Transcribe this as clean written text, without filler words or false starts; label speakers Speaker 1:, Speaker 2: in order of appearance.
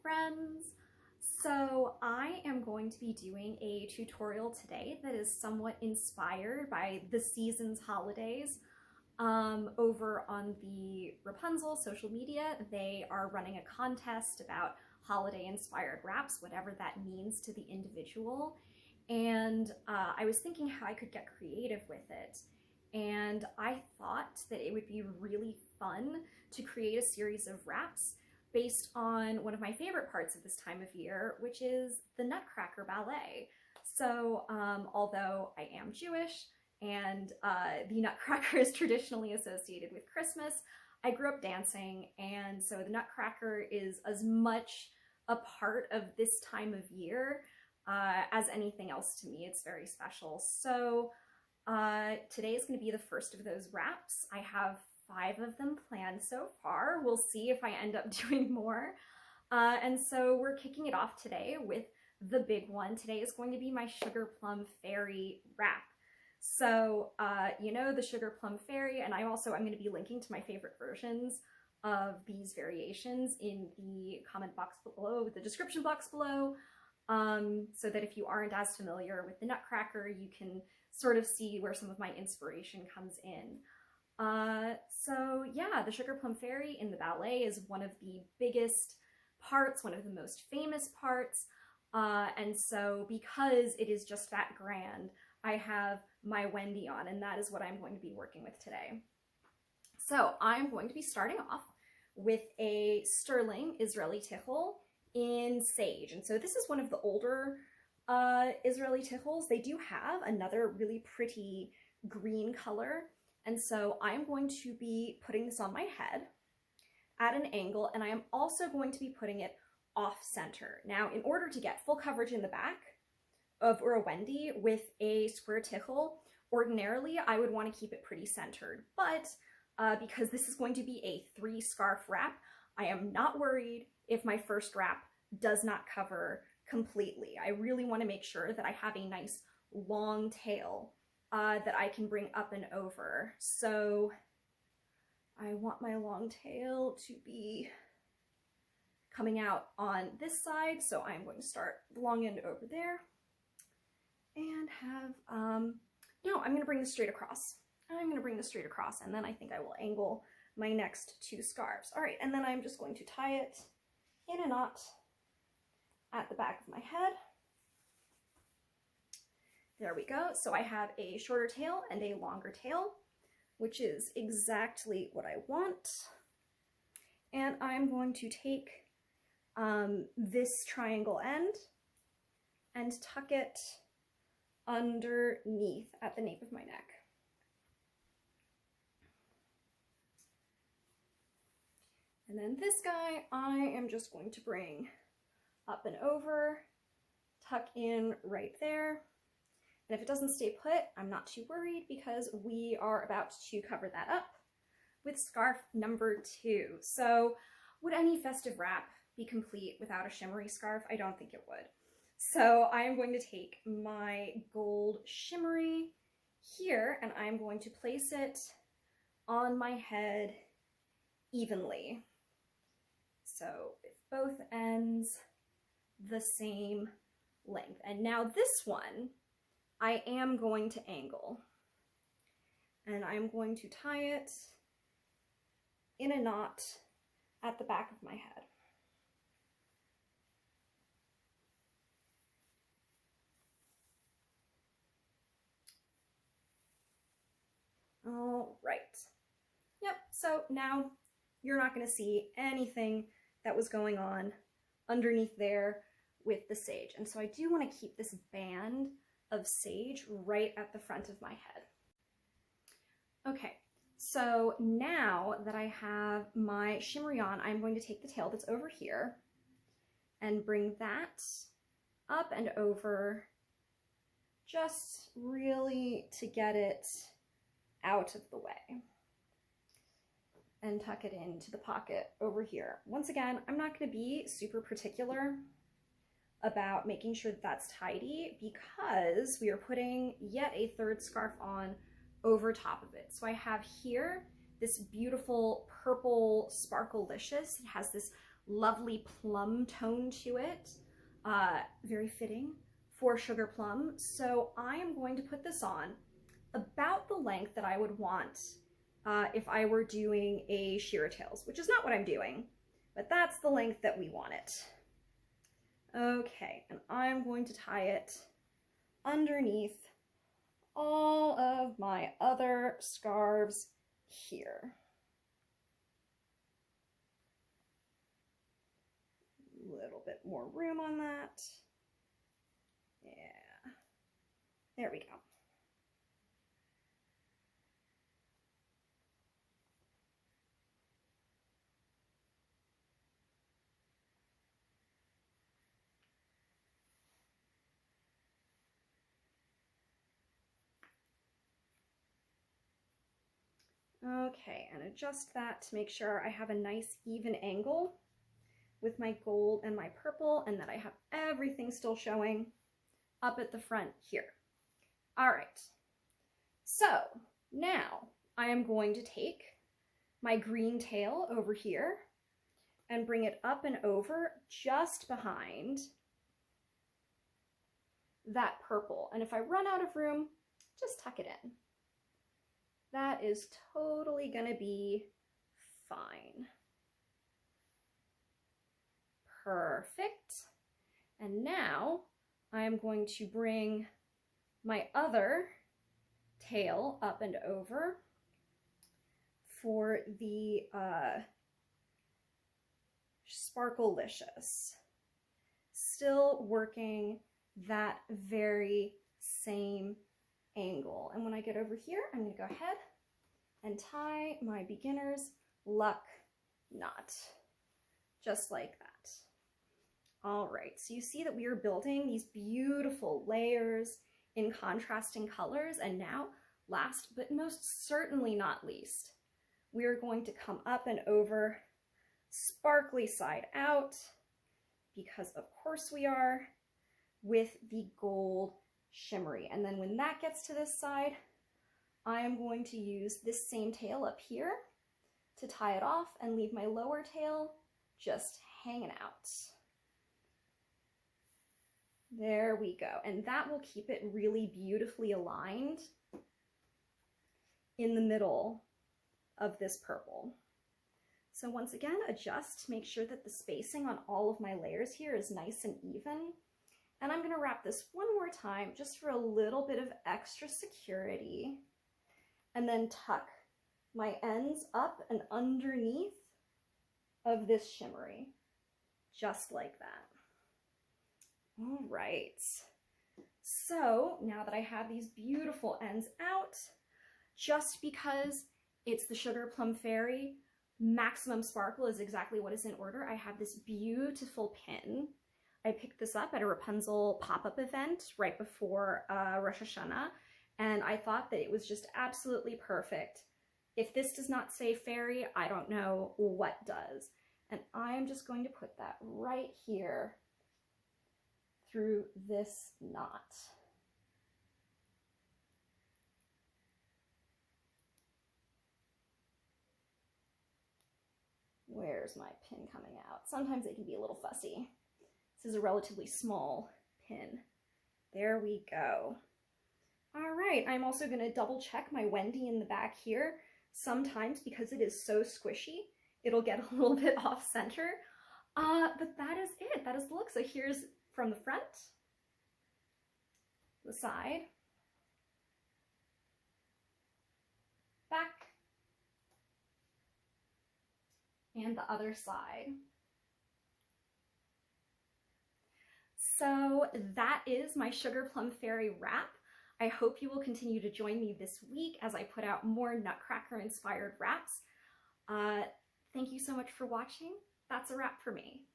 Speaker 1: friends. So I am going to be doing a tutorial today that is somewhat inspired by the season's holidays. Over on the Rapunzel social media, they are running a contest about holiday inspired wraps, whatever that means to the individual. And I was thinking how I could get creative with it. And I thought that it would be really fun to create a series of wraps based on one of my favorite parts of this time of year, which is the Nutcracker ballet. So although I am Jewish and the Nutcracker is traditionally associated with Christmas, I grew up dancing, and so the Nutcracker is as much a part of this time of year as anything else to me. It's very special. So today is going to be the first of those wraps. I have 5 of them planned so far. We'll see if I end up doing more. And so we're kicking it off today with the big one. Today is going to be my Sugarplum Fairy wrap. So, you know, the Sugarplum Fairy, and I'm going to be linking to my favorite versions of these variations in the comment box below, the description box below, so that if you aren't as familiar with the Nutcracker, you can sort of see where some of my inspiration comes in. So yeah, the Sugarplum Fairy in the ballet is one of the biggest parts, one of the most famous parts, and so because it is just that grand, I have my Wendy on, and that is what I'm going to be working with today. So I'm going to be starting off with a sterling Israeli tichel in sage, and so this is one of the older Israeli tichels. They do have another really pretty green color, and so I'm going to be putting this on my head at an angle, and I am also going to be putting it off center. Now, in order to get full coverage in the back of a Wendy with a square tichel, ordinarily I would want to keep it pretty centered, but because this is going to be a 3 scarf wrap, I am not worried if my first wrap does not cover completely. I really want to make sure that I have a nice long tail that I can bring up and over. So I want my long tail to be coming out on this side, so I'm going to start the long end over there and have, no, I'm going to bring this straight across. I'm going to bring this straight across, and then I think I will angle my next 2 scarves. All right, and then I'm just going to tie it in a knot at the back of my head. There we go. So I have a shorter tail and a longer tail, which is exactly what I want. And I'm going to take this triangle end and tuck it underneath at the nape of my neck. And then this guy, I am just going to bring up and over, tuck in right there. And if it doesn't stay put, I'm not too worried because we are about to cover that up with scarf number 2. So would any festive wrap be complete without a shimmery scarf? I don't think it would. So I am going to take my gold shimmery here, and I'm going to place it on my head evenly. So with both ends the same length. And now this one, I am going to angle, and I'm going to tie it in a knot at the back of my head. All right. Yep, so now you're not going to see anything that was going on underneath there with the sage. And so I do want to keep this band of sage right at the front of my head. Okay, so now that I have my shimmery on, I'm going to take the tail that's over here and bring that up and over, just really to get it out of the way, and tuck it into the pocket over here. Once again, I'm not going to be super particular about making sure that that's tidy because we are putting yet a 3rd scarf on over top of it. So I have here this beautiful purple Sparklelicious. It has this lovely plum tone to it. Very fitting for Sugar Plum. So I am going to put this on about the length that I would want if I were doing a sheer tails, which is not what I'm doing, but that's the length that we want it. Okay, and I'm going to tie it underneath all of my other scarves here. A little bit more room on that. Yeah, there we go. Okay, and adjust that to make sure I have a nice even angle with my gold and my purple, and that I have everything still showing up at the front here. All right, so now I am going to take my green tail over here and bring it up and over just behind that purple. And if I run out of room, just tuck it in. That is totally gonna be fine. Perfect. And now I am going to bring my other tail up and over for the Sparklelicious. Still working that very same angle. And when I get over here, I'm going to go ahead and tie my beginner's luck knot, just like that. All right, so you see that we are building these beautiful layers in contrasting colors, and now, last but most certainly not least, we are going to come up and over sparkly side out, because of course we are, with the gold shimmery. And then when that gets to this side, I am going to use this same tail up here to tie it off and leave my lower tail just hanging out. There we go. And that will keep it really beautifully aligned in the middle of this purple. So once again, adjust, make sure that the spacing on all of my layers here is nice and even. And I'm gonna wrap this one more time just for a little bit of extra security, and then tuck my ends up and underneath of this shimmery, just like that. All right, so now that I have these beautiful ends out, just because it's the Sugarplum Fairy, Maximum Sparkle is exactly what is in order. I have this beautiful pin. I picked this up at a Rapunzel pop-up event right before Rosh Hashanah, and I thought that it was just absolutely perfect. If this does not say fairy, I don't know what does. And I'm just going to put that right here through this knot. Where's my pin coming out? Sometimes it can be a little fussy. This is a relatively small pin. There we go. All right, I'm also gonna double check my Wendy in the back here. Sometimes, because it is so squishy, it'll get a little bit off center. But that is it, that is the look. So here's from the front, the side, back, and the other side. So that is my Sugarplum Fairy wrap. I hope you will continue to join me this week as I put out more Nutcracker-inspired wraps. Thank you so much for watching. That's a wrap for me.